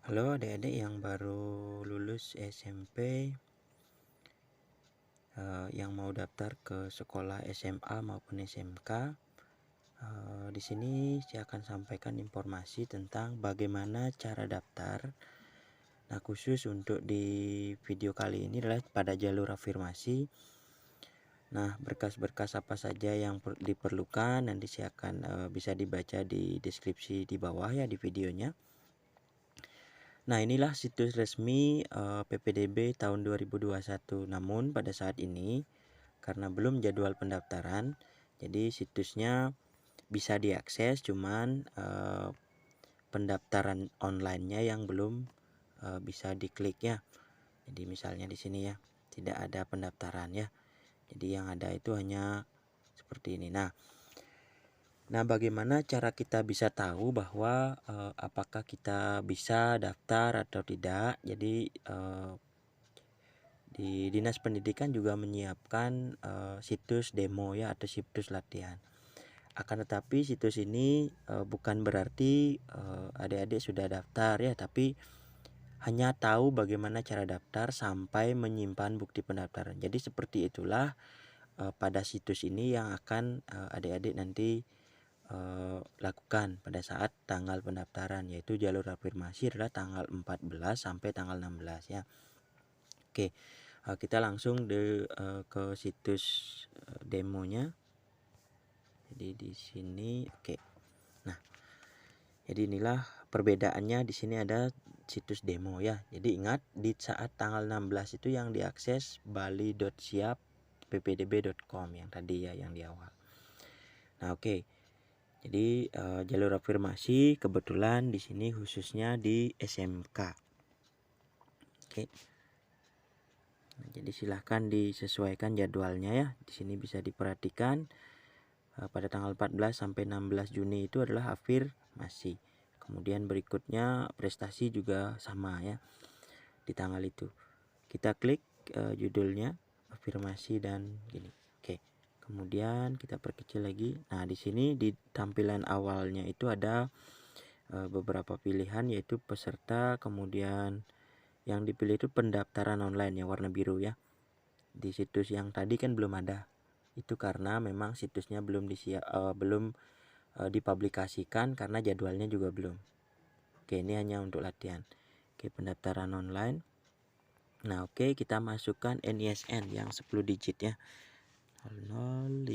Halo adik-adik yang baru lulus SMP, yang mau daftar ke sekolah SMA maupun SMK. Di sini saya akan sampaikan informasi tentang bagaimana cara daftar. Nah, khusus untuk di video kali ini adalah pada jalur afirmasi. Nah, berkas-berkas apa saja yang diperlukan nanti saya akan bisa dibaca di deskripsi di bawah ya di videonya. Nah, inilah situs resmi PPDB tahun 2021. Namun pada saat ini karena belum jadwal pendaftaran, jadi situsnya bisa diakses, cuman pendaftaran online-nya yang belum bisa diklik ya. Jadi misalnya di sini ya, tidak ada pendaftaran ya. Jadi yang ada itu hanya seperti ini. Nah, bagaimana cara kita bisa tahu bahwa apakah kita bisa daftar atau tidak? Jadi di Dinas Pendidikan juga menyiapkan situs demo ya atau situs latihan. Akan tetapi situs ini bukan berarti adik-adik sudah daftar ya, tapi hanya tahu bagaimana cara daftar sampai menyimpan bukti pendaftaran. Jadi seperti itulah pada situs ini yang akan adik-adik nanti lakukan pada saat tanggal pendaftaran, yaitu jalur afirmasi adalah tanggal 14 sampai tanggal 16 ya. Oke, kita langsung ke situs demonya. Jadi di sini oke. Nah, jadi inilah perbedaannya. Di sini ada situs demo ya. Jadi ingat di saat tanggal 16 itu yang diakses bali.siap.ppdb.com yang tadi ya yang di awal. Nah, oke. Jadi jalur afirmasi kebetulan di sini khususnya di SMK. Oke. Nah, jadi silahkan disesuaikan jadwalnya ya. Di sini bisa diperhatikan pada tanggal 14 sampai 16 Juni itu adalah afirmasi. Kemudian berikutnya prestasi juga sama ya di tanggal itu. Kita klik judulnya afirmasi dan gini. Oke. Kemudian kita perkecil lagi. Nah, di sini di tampilan awalnya itu ada beberapa pilihan, yaitu peserta, kemudian yang dipilih itu pendaftaran online yang warna biru ya. Di situs yang tadi kan belum ada. Itu karena memang situsnya belum dipublikasikan karena jadwalnya juga belum. Oke, ini hanya untuk latihan. Oke, pendaftaran online. Nah, oke, kita masukkan NISN yang 10 digit ya. 051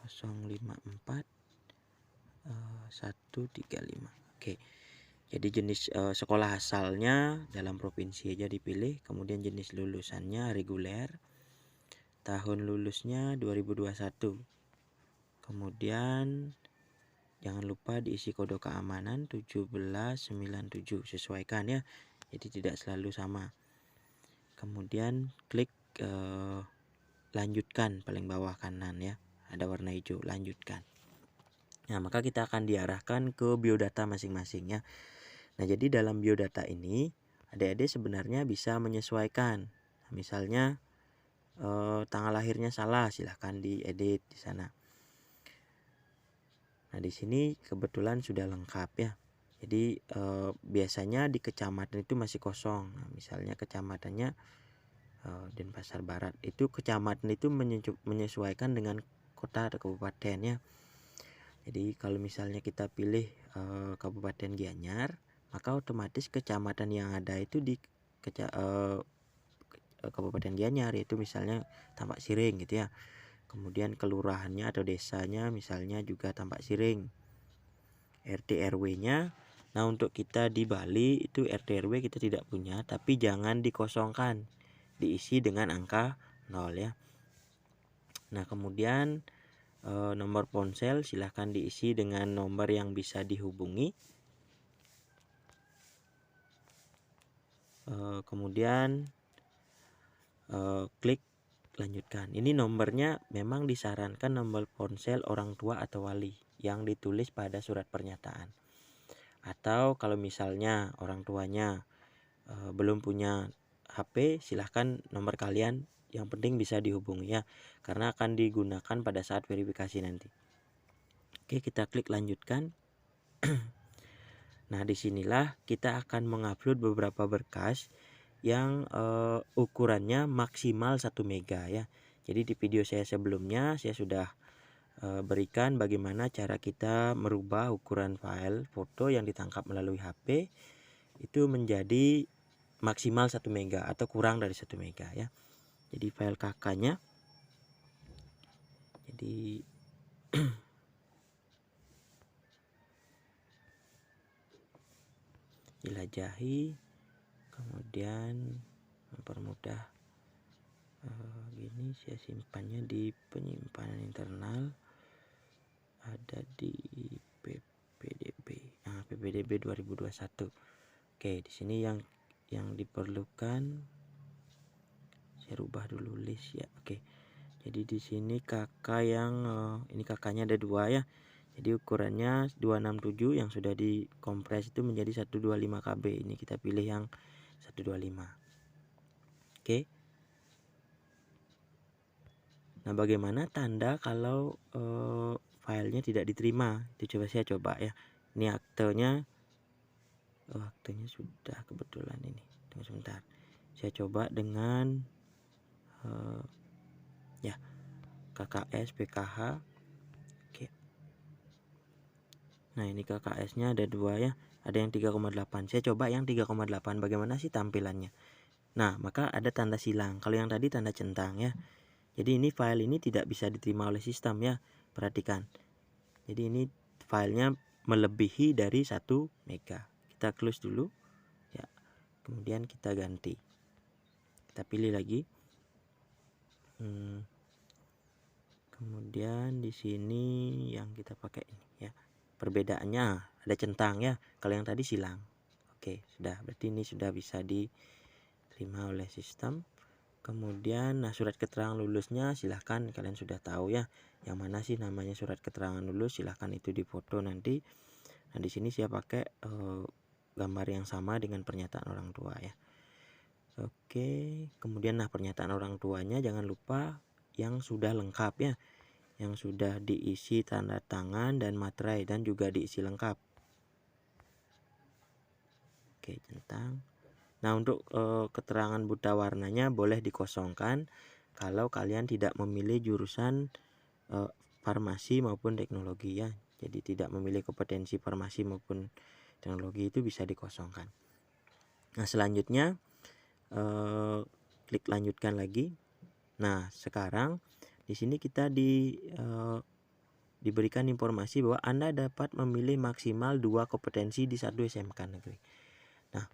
054 135. Oke. Jadi jenis sekolah asalnya dalam provinsi aja dipilih, kemudian jenis lulusannya reguler, tahun lulusnya 2021. Kemudian jangan lupa diisi kode keamanan 1797, sesuaikan ya. Jadi tidak selalu sama. Kemudian klik lanjutkan paling bawah kanan ya. Ada warna hijau, lanjutkan. Nah, maka kita akan diarahkan ke biodata masing-masing ya. Nah, jadi dalam biodata ini adik-adik sebenarnya bisa menyesuaikan. Nah, misalnya tanggal lahirnya salah, silahkan diedit di sana. Nah, di sini kebetulan sudah lengkap ya. Jadi biasanya di kecamatan itu masih kosong. Nah, misalnya kecamatannya Denpasar Barat, itu kecamatan itu menyesuaikan dengan kota atau kabupaten ya. Jadi kalau misalnya kita pilih Kabupaten Gianyar, maka otomatis kecamatan yang ada itu di Kabupaten Gianyar, yaitu misalnya Tampak Siring gitu ya. Kemudian kelurahannya atau desanya misalnya juga Tampak Siring. RT RW-nya, nah untuk kita di Bali itu RT RW kita tidak punya, tapi jangan dikosongkan, diisi dengan angka 0 ya. Nah, kemudian nomor ponsel silahkan diisi dengan nomor yang bisa dihubungi. Kemudian klik lanjutkan. Ini nomornya memang disarankan nomor ponsel orang tua atau wali yang ditulis pada surat pernyataan. Atau kalau misalnya orang tuanya belum punya HP, silahkan nomor kalian yang penting bisa dihubungi ya, karena akan digunakan pada saat verifikasi nanti. Oke, kita klik lanjutkan. Nah, disinilah kita akan mengupload beberapa berkas yang ukurannya maksimal 1 mega ya. Jadi di video saya sebelumnya saya sudah berikan bagaimana cara kita merubah ukuran file foto yang ditangkap melalui HP itu menjadi maksimal 1 mega atau kurang dari 1 mega ya. Jadi file kakaknya, jadi jelajahi, kemudian mempermudah gini, saya simpannya di penyimpanan internal, ada di PPDB. Nah, PPDB 2021. Oke, di sini yang diperlukan saya rubah dulu list ya. Oke. Jadi di sini kakak yang ini kakaknya ada 2 ya. Jadi ukurannya 267 yang sudah dikompres itu menjadi 125 KB. Ini kita pilih yang 125. Oke. Nah, bagaimana tanda kalau filenya tidak diterima? Itu saya coba ya. Ini aktenya. Aktenya sudah kebetulan ini. Tunggu sebentar. Saya coba dengan ya KKS PKH. Oke. Nah, ini KKS-nya ada 2 ya. Ada yang 3,8. Saya coba yang 3,8. Bagaimana sih tampilannya? Nah, maka ada tanda silang. Kalau yang tadi tanda centang ya. Jadi ini file ini tidak bisa diterima oleh sistem ya. Perhatikan. Jadi ini filenya melebihi dari 1 mega. Kita close dulu ya. Kemudian kita ganti. Kita pilih lagi. Kemudian di sini yang kita pakai ini ya. Perbedaannya ada centang ya. Kalau yang tadi silang. Oke, sudah. Berarti ini sudah bisa diterima oleh sistem. Kemudian surat keterangan lulusnya silahkan kalian sudah tahu ya. Yang mana sih namanya surat keterangan lulus, silahkan itu difoto nanti. Nah, di sini saya pakai gambar yang sama dengan pernyataan orang tua ya. Oke, kemudian pernyataan orang tuanya jangan lupa yang sudah lengkap ya. Yang sudah diisi tanda tangan dan materai dan juga diisi lengkap. Oke, centang. Nah, untuk keterangan buta warnanya boleh dikosongkan kalau kalian tidak memilih jurusan farmasi maupun teknologi ya. Jadi tidak memilih kompetensi farmasi maupun teknologi itu bisa dikosongkan. Nah, selanjutnya klik lanjutkan lagi. Nah, sekarang di sini kita diberikan informasi bahwa Anda dapat memilih maksimal 2 kompetensi di 1 SMK negeri. Nah,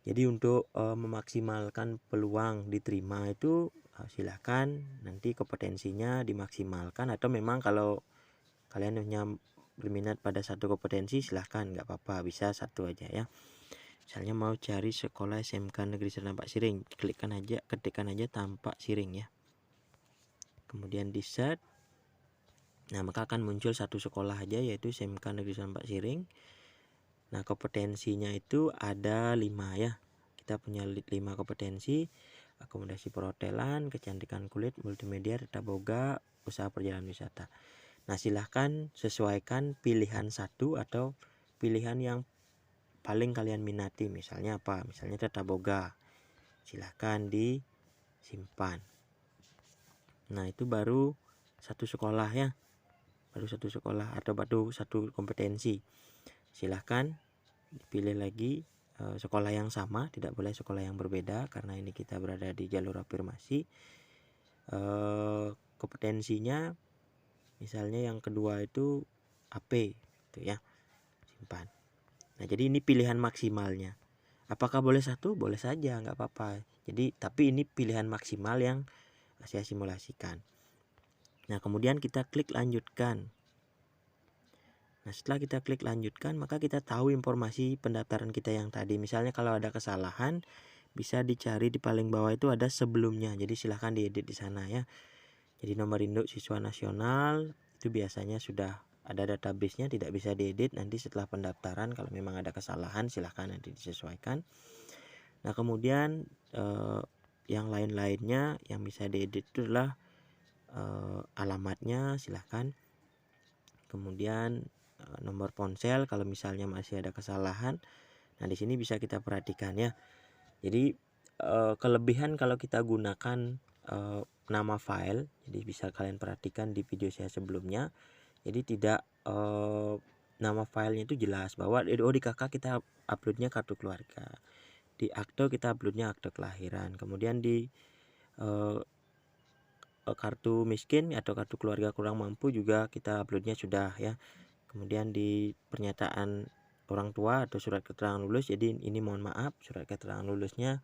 jadi untuk memaksimalkan peluang diterima itu silakan nanti kompetensinya dimaksimalkan, atau memang kalau kalian hanya berminat pada 1 kompetensi silahkan, nggak apa-apa, bisa 1 aja ya. Misalnya mau cari sekolah SMK Negeri Tampak Siring, ketikkan aja Tampak Siring ya. Kemudian di search. Nah, maka akan muncul 1 sekolah aja, yaitu SMK Negeri Tampak Siring. Nah, kompetensinya itu ada 5 ya. Kita punya 5 kompetensi: akomodasi perhotelan, kecantikan kulit, multimedia, tata boga, usaha perjalanan wisata. Nah, silahkan sesuaikan pilihan 1 atau pilihan yang paling kalian minati. Misalnya apa? Misalnya tata boga. Silahkan disimpan. Nah, itu baru 1 sekolah ya. Baru 1 sekolah atau baru 1 kompetensi. Silahkan dipilih lagi sekolah yang sama, tidak boleh sekolah yang berbeda karena ini kita berada di jalur afirmasi. Kompetensinya misalnya yang kedua itu AP gitu ya, simpan. Nah, jadi ini pilihan maksimalnya. Apakah boleh 1? Boleh saja, nggak apa-apa. Jadi tapi ini pilihan maksimal yang saya simulasikan. Nah, kemudian kita klik lanjutkan. Nah, setelah kita klik lanjutkan, maka kita tahu informasi pendaftaran kita yang tadi. Misalnya kalau ada kesalahan, bisa dicari di paling bawah itu ada sebelumnya. Jadi silahkan diedit di sana ya. Jadi nomor induk siswa nasional itu biasanya sudah ada database-nya, tidak bisa diedit. Nanti setelah pendaftaran kalau memang ada kesalahan silahkan nanti disesuaikan. Nah, kemudian yang lain-lainnya yang bisa diedit itu adalah alamatnya, silahkan. Kemudian nomor ponsel kalau misalnya masih ada kesalahan. Nah, di sini bisa kita perhatikan ya. Jadi kelebihan kalau kita gunakan nama file, jadi bisa kalian perhatikan di video saya sebelumnya. Jadi tidak nama filenya itu jelas bahwa di KK kita uploadnya kartu keluarga, di Akte kita uploadnya akte kelahiran, kemudian di kartu miskin atau kartu keluarga kurang mampu juga kita uploadnya sudah ya. Kemudian di pernyataan orang tua atau surat keterangan lulus, jadi ini mohon maaf surat keterangan lulusnya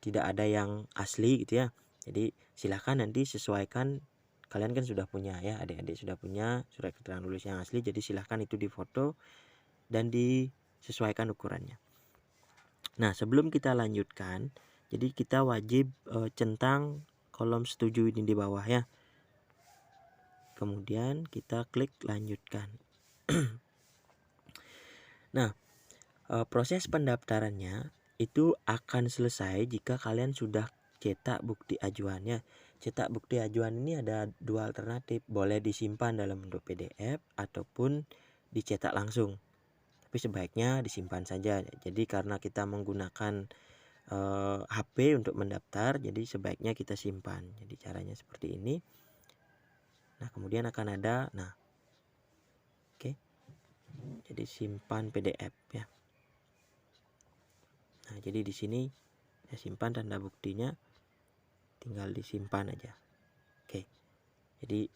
tidak ada yang asli gitu ya. Jadi silahkan nanti sesuaikan, kalian kan sudah punya ya, adik-adik sudah punya surat keterangan lulus yang asli, jadi silahkan itu difoto dan disesuaikan ukurannya. Nah, sebelum kita lanjutkan, jadi kita wajib centang kolom setuju ini di bawah ya. Kemudian kita klik lanjutkan. Nah, proses pendaftarannya itu akan selesai jika kalian sudah cetak bukti ajuannya. Cetak bukti ajuan ini ada dua alternatif, boleh disimpan dalam bentuk PDF ataupun dicetak langsung. Tapi sebaiknya disimpan saja. Jadi karena kita menggunakan HP untuk mendaftar, jadi sebaiknya kita simpan. Jadi caranya seperti ini. Nah, kemudian akan ada, oke. Jadi simpan PDF ya. Nah, jadi di sini saya simpan tanda buktinya, tinggal disimpan aja. Oke. Jadi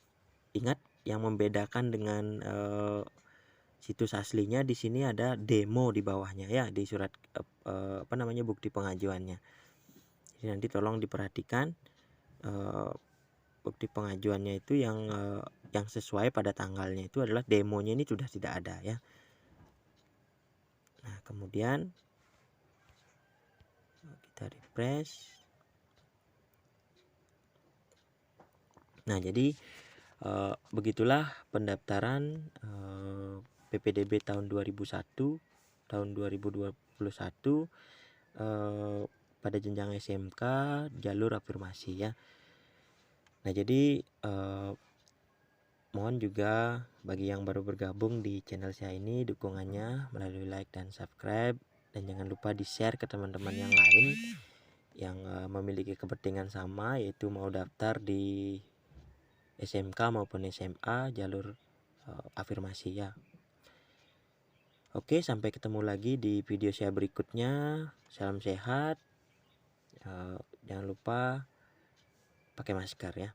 ingat yang membedakan dengan situs aslinya, di sini ada demo di bawahnya ya, di surat bukti pengajuannya. Jadi nanti tolong diperhatikan bukti pengajuannya itu yang sesuai pada tanggalnya itu adalah demonya ini sudah tidak ada ya. Nah, kemudian kita refresh. Nah, jadi begitulah pendaftaran PPDB tahun 2001 tahun 2021 pada jenjang SMK jalur afirmasi ya. Nah, jadi mohon juga bagi yang baru bergabung di channel saya ini dukungannya melalui like dan subscribe, dan jangan lupa di-share ke teman-teman yang lain yang memiliki kepentingan sama, yaitu mau daftar di SMK maupun SMA jalur afirmasi ya. Oke, sampai ketemu lagi di video saya berikutnya. Salam sehat. Jangan lupa pakai masker ya.